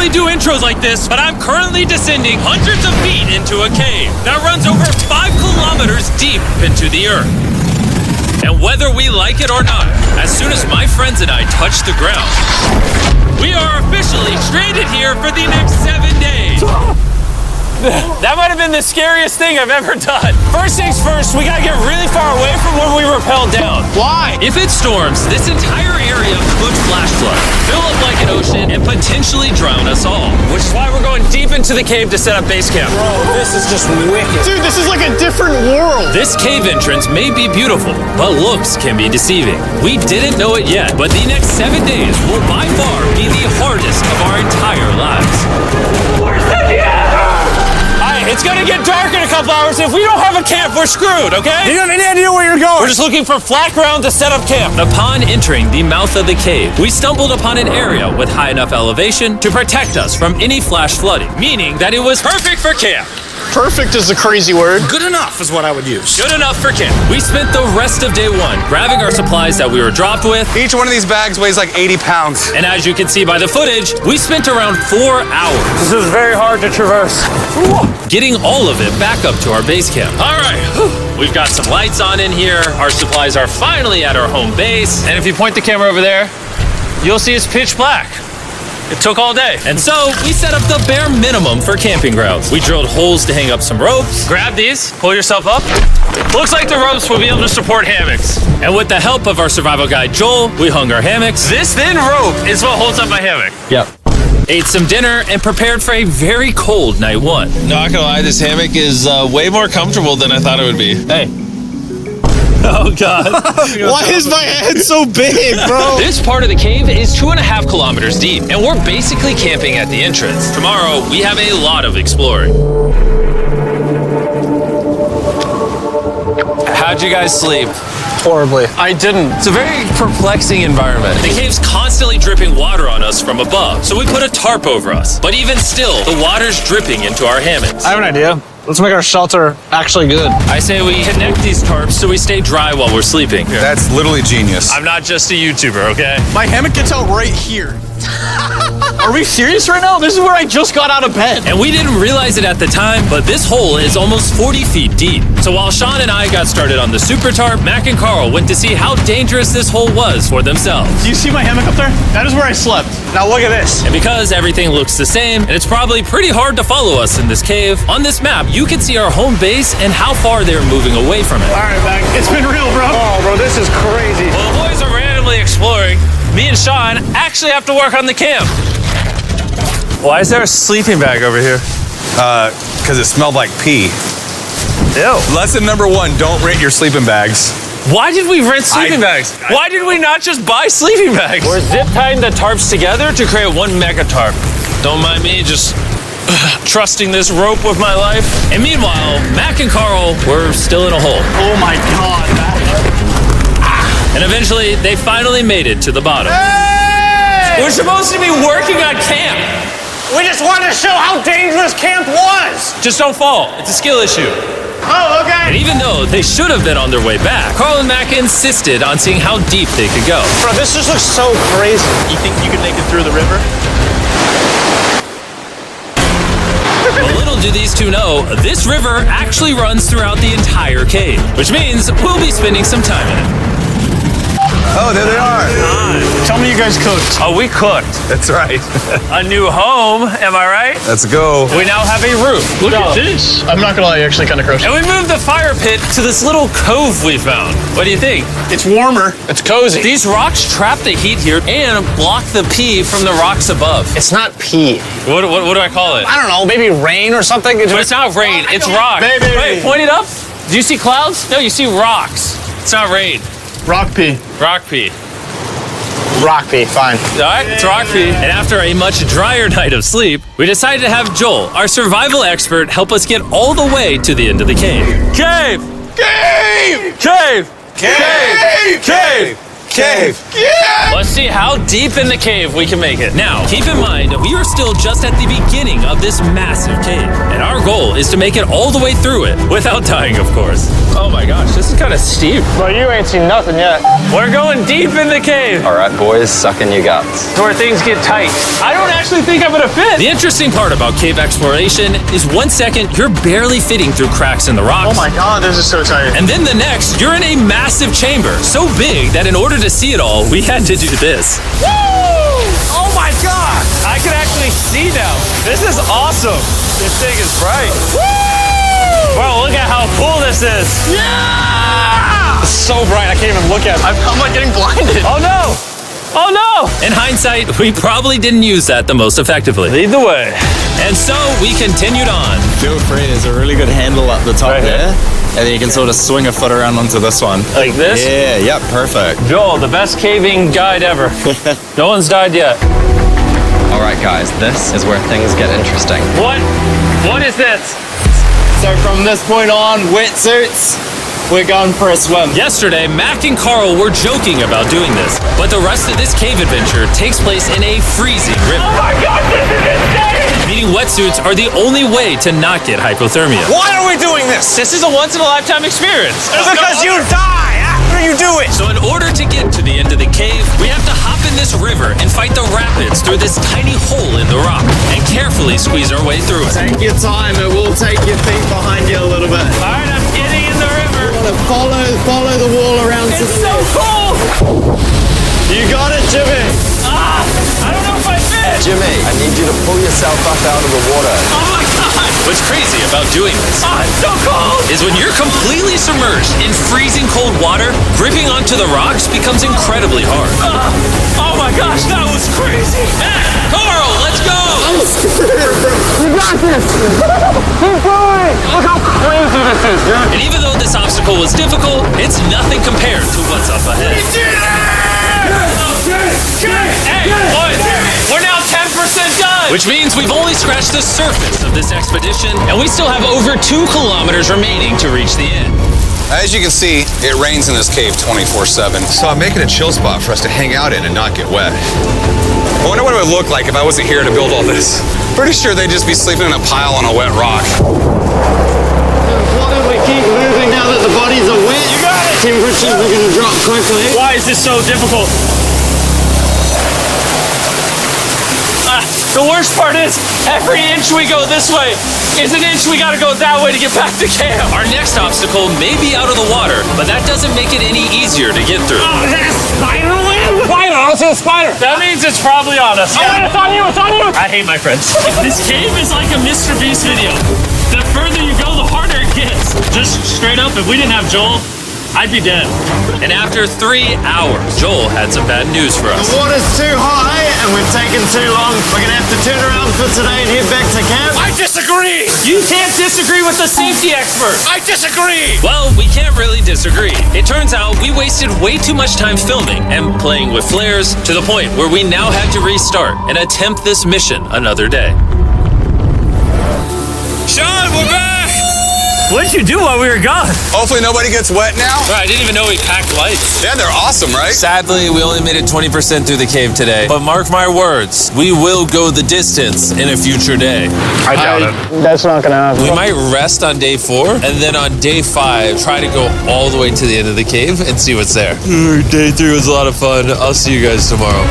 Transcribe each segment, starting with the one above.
usually do intros like this, but I'm currently descending hundreds of feet into a cave that runs over 5 kilometers deep into the earth. And whether we like it or not, as soon as my friends and I touch the ground, we are officially stranded here for the next 7 days. That might have been the scariest thing I've ever done. First things first, we gotta get really far away from where we rappelled down. Why? If it storms, this entire area could flash flood, fill up like an ocean, and potentially drown us all. Which is why we're going deep into the cave to set up base camp. Bro, this is just wicked. Dude, this is like a different world. This cave entrance may be beautiful, but looks can be deceiving. We didn't know it yet, but the next 7 days will by far be the hardest of our entire lives. It's gonna get dark in a couple hours. If we don't have a camp, we're screwed, okay? Do you have any idea where you're going? We're just looking for flat ground to set up camp. Upon entering the mouth of the cave, we stumbled upon an area with high enough elevation to protect us from any flash flooding, meaning that it was perfect for camp. Perfect is a crazy word. Good enough is what I would use. Good enough for camp. We spent the rest of day one grabbing our supplies that we were dropped with. Each one of these bags weighs like 80 pounds. And as you can see by the footage, we spent around 4 hours. This is very hard to traverse. Getting all of it back up to our base camp. All right, we've got some lights on in here. Our supplies are finally at our home base. And if you point the camera over there, you'll see it's pitch black. It took all day. And so we set up the bare minimum for camping grounds. We drilled holes to hang up some ropes. Grab these, pull yourself up. Looks like the ropes will be able to support hammocks. And with the help of our survival guide, Joel, we hung our hammocks. This thin rope is what holds up my hammock. Yep. Ate some dinner and prepared for a very cold night one. Not gonna lie, this hammock is way more comfortable than I thought it would be. Hey. Oh, God. Why is my head so big, bro? This part of the cave is 2.5 kilometers deep, and we're basically camping at the entrance. Tomorrow, we have a lot of exploring. How'd you guys sleep? Horribly. I didn't. It's a very perplexing environment. The cave's constantly dripping water on us from above, so we put a tarp over us. But even still, the water's dripping into our hammocks. I have an idea. Let's make our shelter actually good. I say we connect these tarps so we stay dry while we're sleeping. That's literally genius. I'm not just a YouTuber, okay? My hammock gets out right here. Are we serious right now? This is where I just got out of bed. And we didn't realize it at the time, but this hole is almost 40 feet deep. So while Sean and I got started on the super tarp, Mac and Carl went to see how dangerous this hole was for themselves. Do you see my hammock up there? That is where I slept. Now look at this. And because everything looks the same, and it's probably pretty hard to follow us in this cave, on this map, you can see our home base and how far they're moving away from it. All right, Mac. It's been real, bro. Oh, bro, this is crazy. While the boys are randomly exploring, me and Sean actually have to work on the camp. Why is there a sleeping bag over here? Because it smelled like pee. Ew. Lesson number 1, don't rent your sleeping bags. Why did we rent sleeping bags? Why did we not just buy sleeping bags? We're zip tying the tarps together to create one mega tarp. Don't mind me just trusting this rope with my life. And meanwhile, Mac and Carl were still in a hole. Oh my God, Mac. And eventually, they finally made it to the bottom. Hey! We're supposed to be working on camp. We just wanted to show how dangerous camp was. Just don't fall. It's a skill issue. Oh, okay. And even though they should have been on their way back, Carl and Mac insisted on seeing how deep they could go. Bro, this just looks so crazy. You think you can make it through the river? But little do these two know, this river actually runs throughout the entire cave, which means we'll be spending some time in it. Oh, there they are. Tell me you guys cooked. Oh, we cooked. That's right. A new home, am I right? Let's go. We now have a roof. Look at this. I'm not gonna lie, you're actually kind of gross. And we moved the fire pit to this little cove we found. What do you think? It's warmer. It's cozy. These rocks trap the heat here and block the pee from the rocks above. It's not pee. What do I call it? I don't know, maybe rain or something. But it's not rain, it's rock. Maybe. Wait, point it up. Do you see clouds? No, you see rocks. It's not rain. Rock pee. Rock pee. Rock pee, fine. All right, it's rock pee. And after a much drier night of sleep, we decided to have Joel, our survival expert, help us get all the way to the end of the cave. Cave! Cave! Cave! Cave! Cave! cave. Let's see how deep in the cave we can make it. Now, keep in mind, we are still just at the beginning of this massive cave, and our goal is to make it all the way through it, without dying, of course. Oh my gosh, this is kind of steep. Well, you ain't seen nothing yet. We're going deep in the cave. All right, boys, suck in your guts. Where things get tight. I don't actually think I'm gonna fit. The interesting part about cave exploration is 1 second, you're barely fitting through cracks in the rocks. Oh my God, this is so tight. And then the next, you're in a massive chamber, so big that in order to see it all, we had to do this. Woo! Oh my God! I can actually see now. This is awesome. This thing is bright. Woo! Bro, look at how cool this is. Yeah! It's so bright, I can't even look at it. I'm like getting blinded. Oh no! Oh no! In hindsight, we probably didn't use that the most effectively. Lead the way. And so we continued on. Feel free, there's a really good handle up the top Right here? there. And then you can sort of swing a foot around onto this one. Like this? Yeah, yep, perfect. Joel, the best caving guide ever. No one's died yet. All right, guys, this is where things get interesting. What? What is this? So from this point on, wetsuits, we're going for a swim. Yesterday, Mac and Carl were joking about doing this, but the rest of this cave adventure takes place in a freezing river. Oh my God, this is insane! Meaning wetsuits are the only way to not get hypothermia. Why are we doing this? This is a once-in-a-lifetime experience. It's because you die after you do it. So in order to get to the end of the cave, we have to hop in this river and fight the rapids through this tiny hole in the rock and carefully squeeze our way through it. Take your time, it will take your feet behind you a little bit. All right, I'm getting in the river. Follow the wall around to It's the so cold. You got it, Jimmy. I don't know if I fit. Jimmy, I need you to pull yourself up out of the water. Oh my God. What's crazy about doing this It's so cold. is when you're completely submerged in freezing cold water, gripping onto the rocks becomes incredibly hard. Oh my gosh, that was crazy. Mac, Carl, let's go. You got this. Keep going. Look how crazy this is, dude. And even though this obstacle was difficult, it's nothing compared to what's up ahead. Hey, boys, we're now 10% done. Which means we've only scratched the surface of this expedition, and we still have over 2 kilometers remaining to reach the end. As you can see, it rains in this cave 24/7. So I'm making a chill spot for us to hang out in and not get wet. I wonder what it would look like if I wasn't here to build all this. Pretty sure they'd just be sleeping in a pile on a wet rock. Why don't we keep moving now that the bodies are wet? You got it. Temperatures are going to drop quickly. Why is this so difficult? The worst part is, every inch we go this way is an inch we gotta go that way to get back to camp. Our next obstacle may be out of the water, but that doesn't make it any easier to get through. Is that a spider web? Spider, I don't see a spider. That means it's probably on us. Oh, it's on you, it's on you. I hate my friends. This cave is like a Mr. Beast video. The further you go, the harder it gets. Just straight up, if we didn't have Joel, I'd be dead. And after 3 hours, Joel had some bad news for us. The water's too high and we've taken too long. We're going to have to turn around for today and head back to camp. I disagree. You can't disagree with the safety expert. I disagree. Well, we can't really disagree. It turns out we wasted way too much time filming and playing with flares to the point where we now had to restart and attempt this mission another day. Sean, we're back! What'd you do while we were gone? Hopefully nobody gets wet now. I didn't even know we packed lights. Yeah, they're awesome, right? Sadly, we only made it 20% through the cave today. But mark my words, we will go the distance in a future day. I doubt it. That's not going to happen. We might rest on day 4, and then on day 5, try to go all the way to the end of the cave and see what's there. Day 3 was a lot of fun. I'll see you guys tomorrow.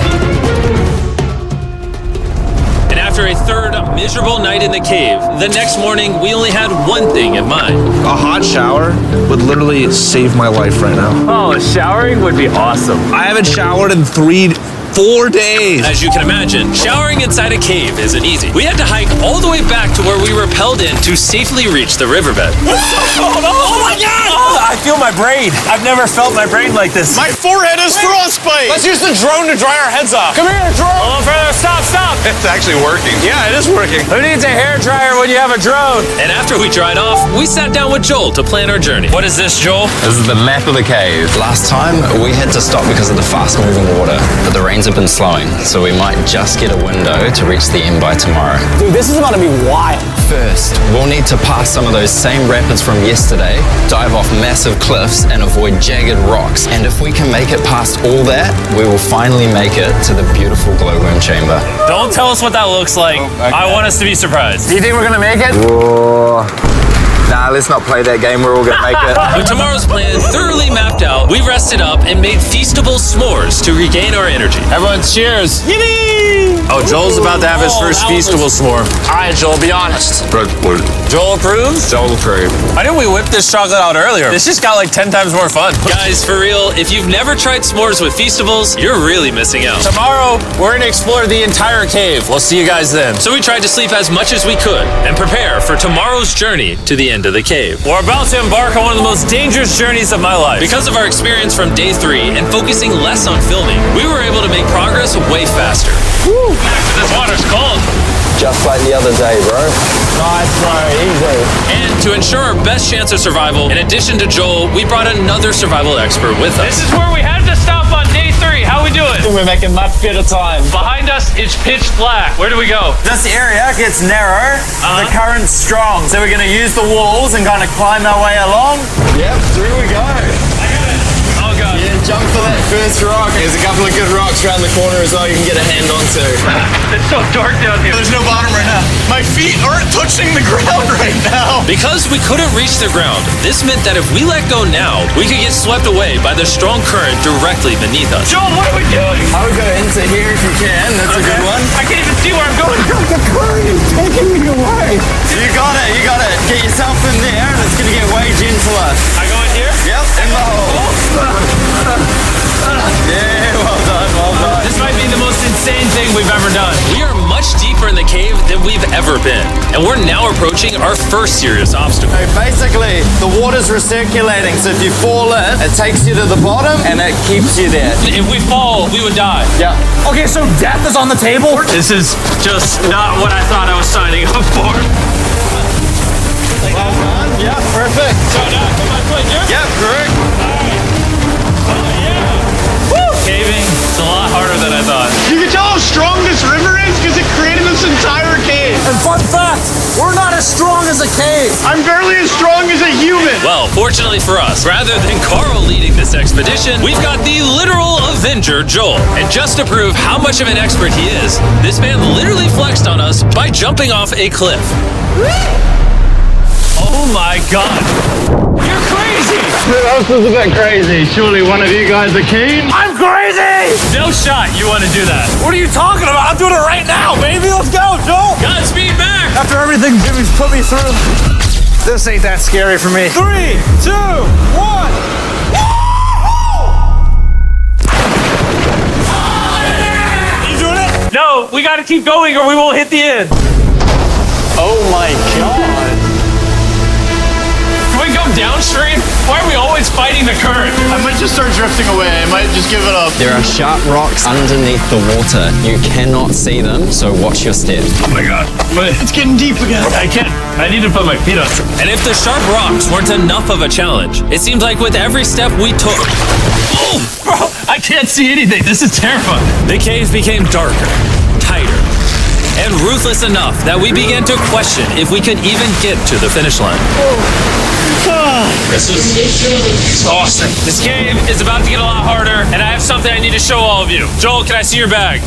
And after a third miserable night in the cave, the next morning we only had one thing in mind. A hot shower would literally save my life right now. Oh, showering would be awesome. I haven't showered in 4 days. As you can imagine, showering inside a cave isn't easy. We had to hike all the way back to where we rappelled in to safely reach the riverbed. Oh my God! I feel my brain. I've never felt my brain like this. My forehead is frostbite. Let's use the drone to dry our heads off. Come here, drone. A little further. Stop. It's actually working. Yeah, it is working. Who needs a hair dryer when you have a drone? And after we dried off, we sat down with Joel to plan our journey. What is this, Joel? This is the map of the cave. Last time, we had to stop because of the fast-moving water, but the rains have been slowing, so we might just get a window to reach the end by tomorrow. Dude, this is about to be wild. First, we'll need to pass some of those same rapids from yesterday, dive off massive cliffs, and avoid jagged rocks. And if we can make it past all that, we will finally make it to the beautiful glowworm chamber. Don't tell us what that looks like. I want us to be surprised. Do you think we're gonna make it? Nah, let's not play that game. We're all gonna make it. With tomorrow's plan thoroughly mapped out, we rested up and made feastable s'mores to regain our energy. Everyone cheers. Yippee! Oh, Joel's about to have his first feastable s'more. All right, Joel, be honest. Joel approves? Joel approved. Why didn't we whip this chocolate out earlier? This just got like 10 times more fun. Guys, for real, if you've never tried s'mores with feastables, you're really missing out. Tomorrow, we're gonna explore the entire cave. We'll see you guys then. So we tried to sleep as much as we could and prepare for tomorrow's journey to the end of the cave. We're about to embark on one of the most dangerous journeys of my life. Because of our experience from day 3 and focusing less on filming, we were able to make progress way faster. Woo! This water's cold. Just like the other day, bro. Nice, bro. Easy. And to ensure our best chance of survival, in addition to Joel, we brought another survival expert with us. This is where we had to stop on day 3. How we doing? We're making much better time. Behind us, it's pitch black. Where do we go? This area gets narrow, the current's strong, so we're going to use the walls and kind of climb our way along. Yep, through we go. Oh, God. Yeah, jump for that first rock. There's a couple of good rocks around the corner as well you can get a hand onto. It's so dark down here. There's no bottom right now. My feet aren't touching the ground right now. Because we couldn't reach the ground, this meant that if we let go now, we could get swept away by the strong current directly beneath us. Joel, what are we doing? I would go into here if you can. That's a good one. I can't even see where I'm going. The current is taking me away. You got it. You got it. Get yourself in there, and it's going to get way gentler. I go in here? Yep, in the hole. Yeah, well done, well done. This might be the most insane thing we've ever done. We are much deeper in the cave than we've ever been, and we're now approaching our first serious obstacle. So basically, the water's recirculating, so if you fall in, it takes you to the bottom, and it keeps you there. If we fall, we would die. Yeah. Okay, so death is on the table? This is just not what I thought I was signing up for. Well done. Yeah, perfect. So now, come on, foot here. Yep, correct. Caving, it's a lot harder than I thought. You can tell how strong this river is because it created this entire cave. And fun fact, we're not as strong as a cave. I'm barely as strong as a human. Well, fortunately for us, rather than Carl leading this expedition, we've got the literal Avenger, Joel. And just to prove how much of an expert he is, this man literally flexed on us by jumping off a cliff. Oh my God. You're crazy. Who else is a bit crazy? Surely one of you guys are keen? I'm crazy! No shot you want to do that. What are you talking about? I'm doing it right now, baby. Let's go, Joel. Godspeed back. After everything Jimmy's put me through, this ain't that scary for me. 3, 2, 1. You doing it? No, we got to keep going or we won't hit the end. Oh my God. Can we go downstream? Why are we always fighting the current? I might just start drifting away. I might just give it up. There are sharp rocks underneath the water. You cannot see them, so watch your step. Oh my God. It's getting deep again. I can't. I need to put my feet on. And if the sharp rocks weren't enough of a challenge, it seemed like with every step we took, Oh, bro, I can't see anything. This is terrifying. the cave became darker, tighter, and ruthless enough that we began to question if we could even get to the finish line. This is exhausting. This cave is about to get a lot harder, and I have something I need to show all of you. Joel, can I see your bag?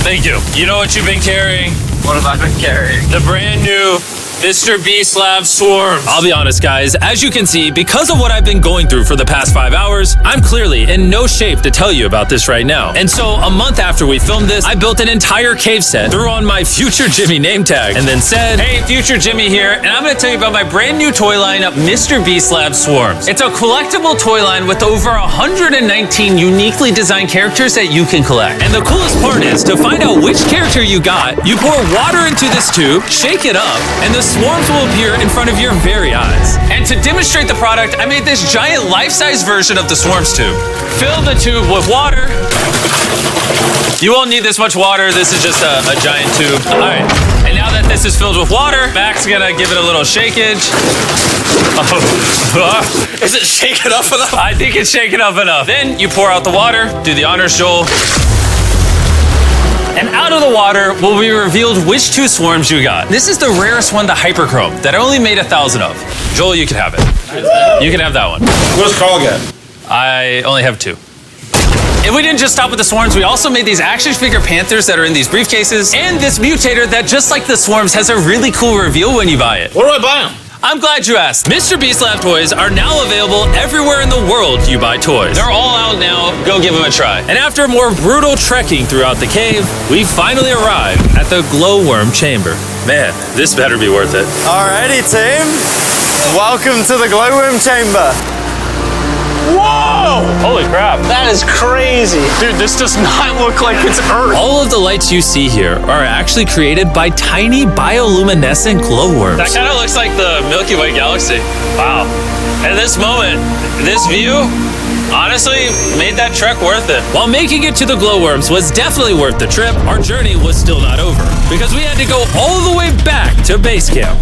Thank you. You know what you've been carrying? What have I been carrying? The brand new Mr. Beast Lab Swarms. I'll be honest, guys, as you can see, because of what I've been going through for the past 5 hours, I'm clearly in no shape to tell you about this right now. And so, a month after we filmed this, I built an entire cave set, threw on my Future Jimmy name tag, and then said, "Hey, Future Jimmy here, and I'm gonna tell you about my brand new toy line, Mr. Beast Lab Swarms. It's a collectible toy line with over 119 uniquely designed characters that you can collect. And the coolest part is, to find out which character you got, you pour water into this tube, shake it up, and the swarms will appear in front of your very eyes. And to demonstrate the product, I made this giant life-size version of the swarms tube. Fill the tube with water. You won't need this much water. This is just a giant tube. All right. And now that this is filled with water, Mac's gonna give it a little shakeage. Is it shaken up enough? I think it's shaken up enough. Then you pour out the water. Do the honors, Joel. And out of the water will be revealed which 2 swarms you got. This is the rarest one, the hyperchrome, that I only made 1,000 of. Joel, you can have it. You can have that one. What's Carl get? I only have 2. And we didn't just stop with the swarms, we also made these action figure panthers that are in these briefcases, and this mutator that, just like the swarms, has a really cool reveal when you buy it. Where do I buy them? I'm glad you asked. Mr. Beast Lab toys are now available everywhere in the world you buy toys. They're all out now. Go give them a try. And after more brutal trekking throughout the cave, we finally arrived at the glowworm chamber. Man, this better be worth it. Alrighty, team. Welcome to the glowworm chamber. Whoa! Holy crap. That is crazy. Dude, this does not look like it's Earth. All of the lights you see here are actually created by tiny bioluminescent glowworms. That kind of looks like the Milky Way galaxy. Wow. At this moment, this view honestly made that trek worth it. While making it to the glowworms was definitely worth the trip, our journey was still not over because we had to go all the way back to base camp.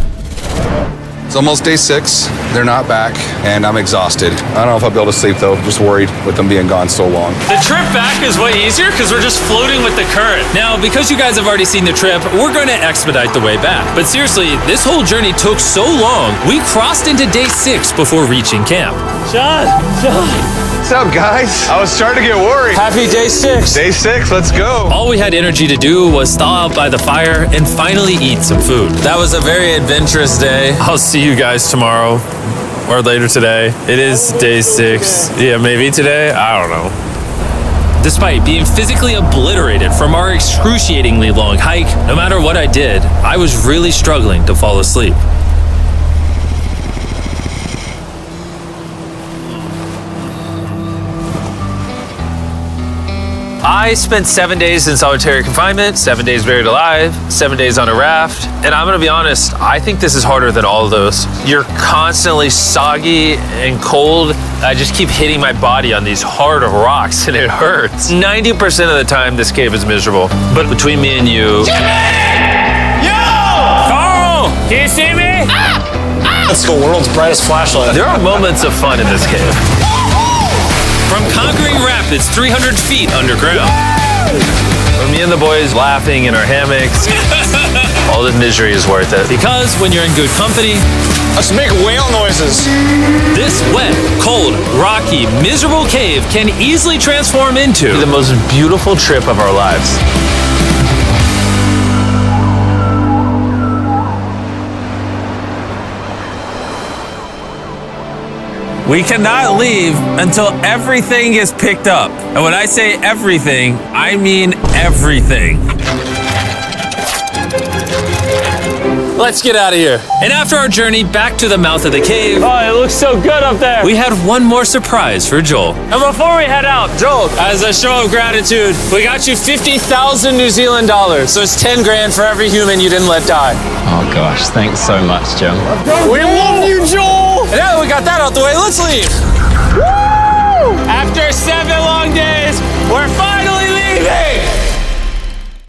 It's almost day 6. They're not back, and I'm exhausted. I don't know if I'll be able to sleep, though. Just worried with them being gone so long. The trip back is way easier because we're just floating with the current. Now, because you guys have already seen the trip, we're going to expedite the way back. But seriously, this whole journey took so long, we crossed into day 6 before reaching camp. John. What's up, guys? I was starting to get worried. Happy day 6. Day 6, let's go. All we had energy to do was thaw out by the fire and finally eat some food. That was a very adventurous day. I'll see you guys tomorrow or later today. It is day 6. Yeah, maybe today. I don't know. Despite being physically obliterated from our excruciatingly long hike, no matter what I did, I was really struggling to fall asleep. I spent 7 days in solitary confinement, 7 days buried alive, 7 days on a raft, and I'm gonna be honest, I think this is harder than all of those. You're constantly soggy and cold. I just keep hitting my body on these hard rocks and it hurts. 90% of the time this cave is miserable, but between me and you... Carl! Can you see me? That's the world's brightest flashlight. There are moments of fun in this cave. From conquering rapids 300 feet underground. From me and the boys laughing in our hammocks. All the misery is worth it. Because when you're in good company, Let's make whale noises. this wet, cold, rocky, miserable cave can easily transform into the most beautiful trip of our lives. We cannot leave until everything is picked up. And when I say everything, I mean everything. Let's get out of here. And after our journey back to the mouth of the cave, Oh, it looks so good up there. we had one more surprise for Joel. And before we head out, Joel, As a show of gratitude, we got you 50,000 New Zealand dollars. So it's 10 grand for every human you didn't let die. Oh gosh, thanks so much, Jim. we love you, Joel. And now that we got that out the way, let's leave. Woo! After 7 long days, we're finally